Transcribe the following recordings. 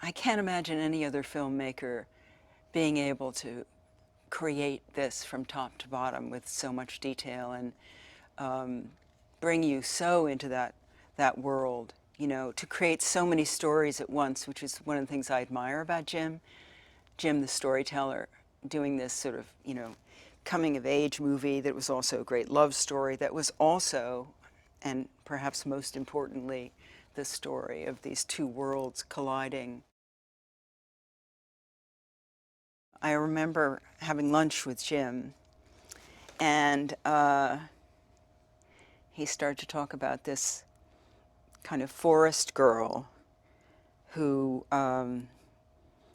I can't imagine any other filmmaker being able to create this from top to bottom with so much detail and bring you so into that world, you know, to create so many stories at once, which is one of the things I admire about Jim. Jim, the storyteller, doing this sort of, you know, coming of age movie that was also a great love story that was also, and perhaps most importantly, the story of these two worlds colliding. I remember having lunch with Jim, and he started to talk about this kind of forest girl who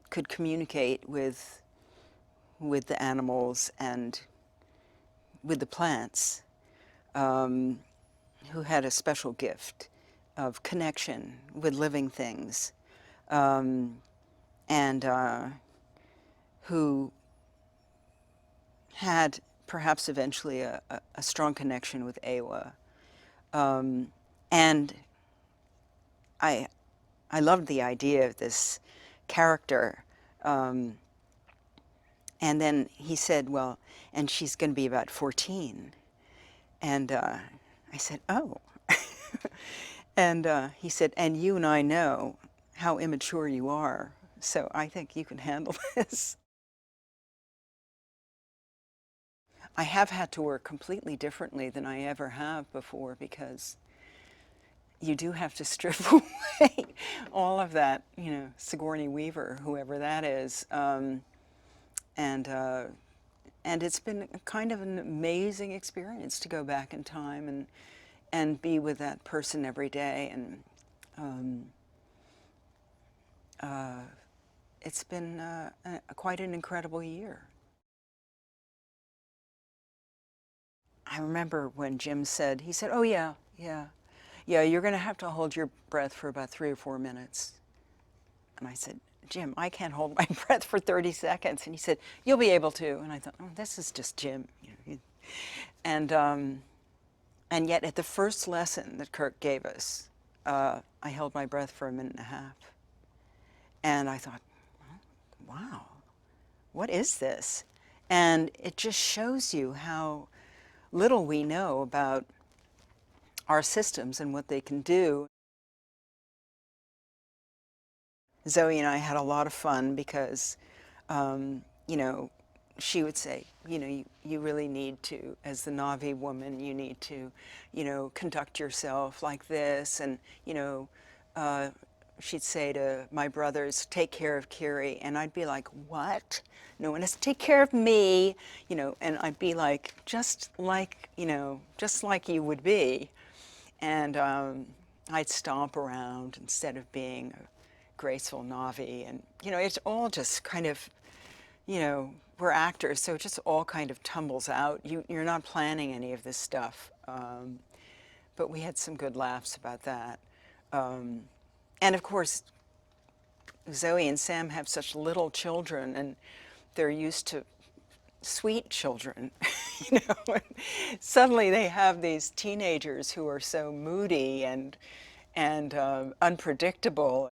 could communicate with the animals and with the plants, who had a special gift of connection with living things, and who had perhaps eventually a strong connection with Yeoh. And I loved the idea of this character. And then he said, well, and she's going to be about 14. And I said, oh. And he said, and you and I know how immature you are, so I think you can handle this. I have had to work completely differently than I ever have before, because you do have to strip away all of that, you know, Sigourney Weaver, whoever that is. And it's been kind of an amazing experience to go back in time and be with that person every day. And it's been quite an incredible year. I remember when Jim said, he said, oh yeah, you're going to have to hold your breath for about 3 or 4 minutes. And I said, Jim, I can't hold my breath for 30 seconds. And he said, you'll be able to. And I thought, oh, this is just Jim. You know, and yet at the first lesson that Kirk gave us, I held my breath for 1.5 minutes. And I thought, wow, what is this? And it just shows you how little we know about our systems and what they can do. Zoe and I had a lot of fun because, you know, she would say, you know, you really need to, as the Na'vi woman, you need to, you know, conduct yourself like this. And, you know, she'd say to my brothers, take care of Kiri. And I'd be like, what? No one has to take care of me, you know, and I'd be like, just like, you know, just like you would be. And I'd stomp around instead of being a graceful Na'vi. And, you know, it's all just kind of, you know, we're actors, so it just all kind of tumbles out. You're not planning any of this stuff. But we had some good laughs about that. And of course, Zoe and Sam have such little children, and they're used to sweet children, you know. And suddenly they have these teenagers who are so moody and unpredictable.